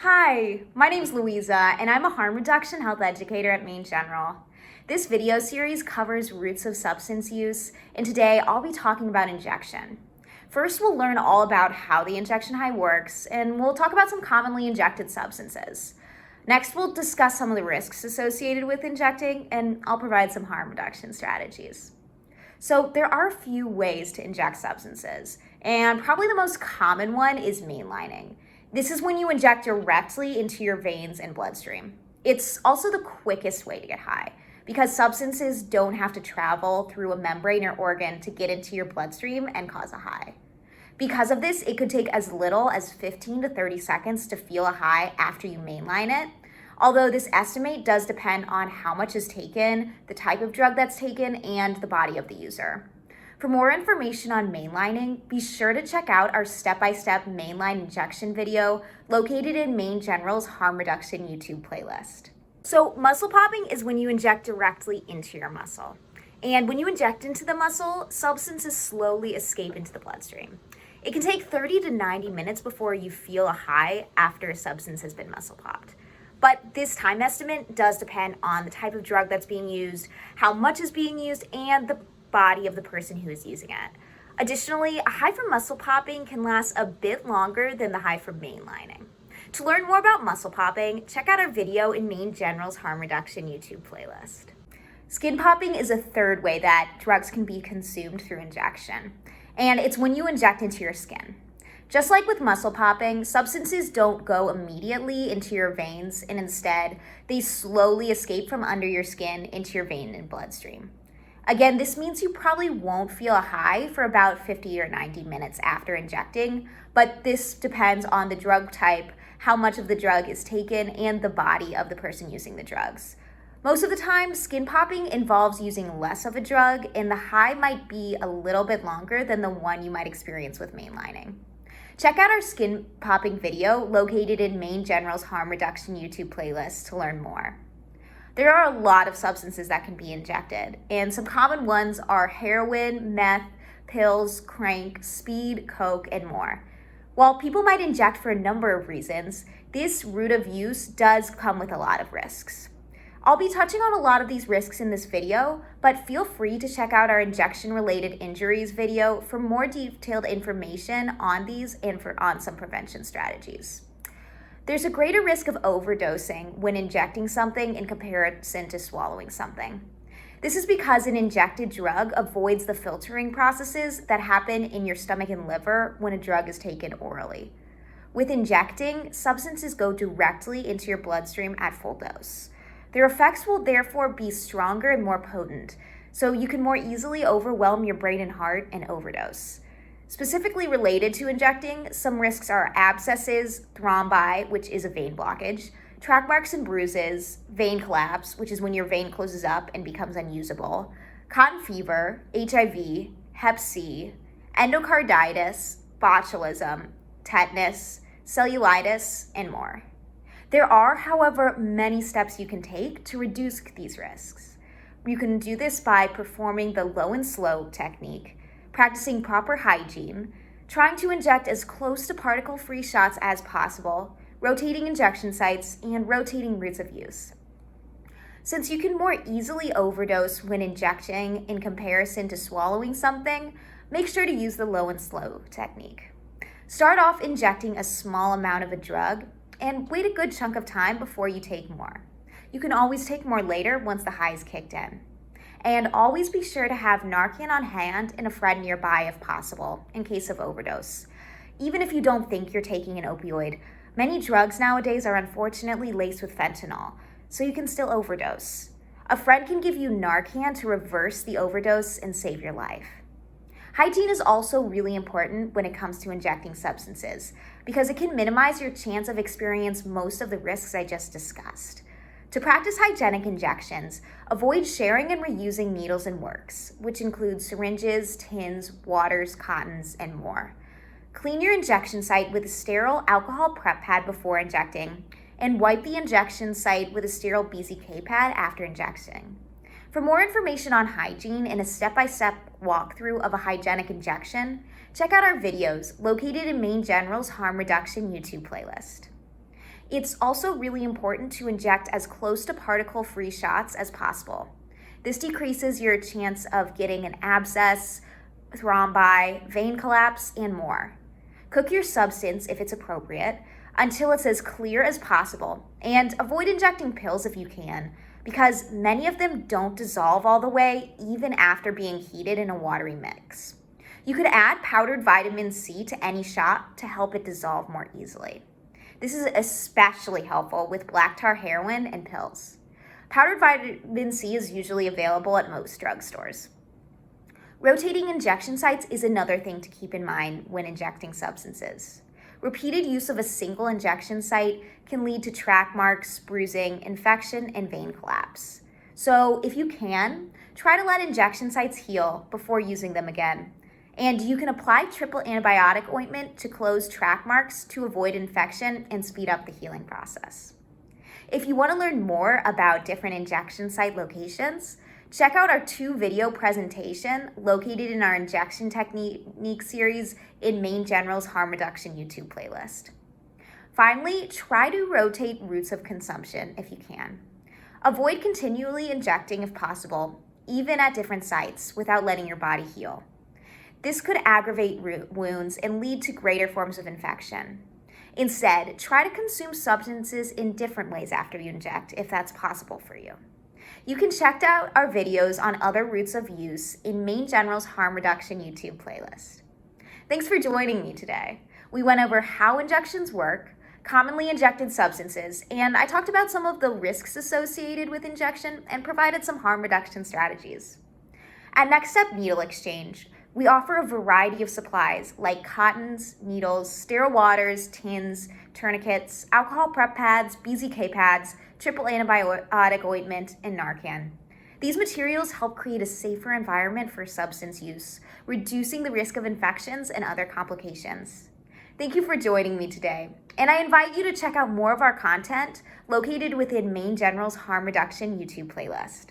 Hi, my name's Louisa, and I'm a harm reduction health educator at MaineGeneral. This video series covers roots of substance use, and today I'll be talking about injection. First, we'll learn all about how the injection high works, and we'll talk about some commonly injected substances. Next, we'll discuss some of the risks associated with injecting, and I'll provide some harm reduction strategies. So there are a few ways to inject substances, and probably the most common one is mainlining. This is when you inject directly into your veins and bloodstream. It's also the quickest way to get high because substances don't have to travel through a membrane or organ to get into your bloodstream and cause a high. Because of this, it could take as little as 15 to 30 seconds to feel a high after you mainline it. Although this estimate does depend on how much is taken, the type of drug that's taken, and the body of the user. For more information on mainlining, be sure to check out our step-by-step mainline injection video located in MaineGeneral's harm reduction YouTube playlist. So muscle popping is when you inject directly into your muscle. And when you inject into the muscle, substances slowly escape into the bloodstream. It can take 30 to 90 minutes before you feel a high after a substance has been muscle popped. But this time estimate does depend on the type of drug that's being used, how much is being used, and the body of the person who is using it. Additionally, a high from muscle popping can last a bit longer than the high from mainlining. To learn more about muscle popping, check out our video in MaineGeneral's harm reduction YouTube playlist. Skin popping is a third way that drugs can be consumed through injection, and it's when you inject into your skin. Just like with muscle popping, substances don't go immediately into your veins, and instead, they slowly escape from under your skin into your vein and bloodstream. Again, this means you probably won't feel a high for about 50 or 90 minutes after injecting, but this depends on the drug type, how much of the drug is taken, and the body of the person using the drugs. Most of the time, skin popping involves using less of a drug, and the high might be a little bit longer than the one you might experience with mainlining. Check out our skin popping video located in MaineGeneral's harm reduction YouTube playlist to learn more. There are a lot of substances that can be injected, and some common ones are heroin, meth, pills, crank, speed, coke, and more. While people might inject for a number of reasons, this route of use does come with a lot of risks. I'll be touching on a lot of these risks in this video, but feel free to check out our injection-related injuries video for more detailed information on these and on some prevention strategies. There's a greater risk of overdosing when injecting something in comparison to swallowing something. This is because an injected drug avoids the filtering processes that happen in your stomach and liver when a drug is taken orally. With injecting, substances go directly into your bloodstream at full dose. Their effects will therefore be stronger and more potent, so you can more easily overwhelm your brain and heart and overdose. Specifically related to injecting, some risks are abscesses, thrombi, which is a vein blockage, track marks and bruises, vein collapse, which is when your vein closes up and becomes unusable, cotton fever, HIV, hep C, endocarditis, botulism, tetanus, cellulitis, and more. There are, however, many steps you can take to reduce these risks. You can do this by performing the low and slow technique, practicing proper hygiene, trying to inject as close to particle-free shots as possible, rotating injection sites, and rotating routes of use. Since you can more easily overdose when injecting in comparison to swallowing something, make sure to use the low and slow technique. Start off injecting a small amount of a drug and wait a good chunk of time before you take more. You can always take more later once the high is kicked in. And always be sure to have Narcan on hand and a friend nearby if possible, in case of overdose. Even if you don't think you're taking an opioid, many drugs nowadays are unfortunately laced with fentanyl, so you can still overdose. A friend can give you Narcan to reverse the overdose and save your life. Hygiene is also really important when it comes to injecting substances, because it can minimize your chance of experiencing most of the risks I just discussed. To practice hygienic injections, avoid sharing and reusing needles and works, which includes syringes, tins, waters, cottons, and more. Clean your injection site with a sterile alcohol prep pad before injecting, and wipe the injection site with a sterile BZK pad after injecting. For more information on hygiene and a step-by-step walkthrough of a hygienic injection, check out our videos located in MaineGeneral's harm reduction YouTube playlist. It's also really important to inject as close to particle-free shots as possible. This decreases your chance of getting an abscess, thrombi, vein collapse, and more. Cook your substance, if it's appropriate, until it's as clear as possible, and avoid injecting pills if you can, because many of them don't dissolve all the way even after being heated in a watery mix. You could add powdered vitamin C to any shot to help it dissolve more easily. This is especially helpful with black tar heroin and pills. Powdered vitamin C is usually available at most drugstores. Rotating injection sites is another thing to keep in mind when injecting substances. Repeated use of a single injection site can lead to track marks, bruising, infection, and vein collapse. So if you can, try to let injection sites heal before using them again. And you can apply triple antibiotic ointment to close track marks to avoid infection and speed up the healing process. If you want to learn more about different injection site locations, check out our 2-video presentation located in our injection technique series in MaineGeneral's harm reduction YouTube playlist. Finally, try to rotate routes of consumption if you can. Avoid continually injecting if possible, even at different sites, without letting your body heal. This could aggravate wounds and lead to greater forms of infection. Instead, try to consume substances in different ways after you inject, if that's possible for you. You can check out our videos on other routes of use in MaineGeneral's harm reduction YouTube playlist. Thanks for joining me today. We went over how injections work, commonly injected substances, and I talked about some of the risks associated with injection and provided some harm reduction strategies. At Next Step Needle Exchange, we offer a variety of supplies like cottons, needles, sterile waters, tins, tourniquets, alcohol prep pads, BZK pads, triple antibiotic ointment, and Narcan. These materials help create a safer environment for substance use, reducing the risk of infections and other complications. Thank you for joining me today, and I invite you to check out more of our content located within MaineGeneral's harm reduction YouTube playlist.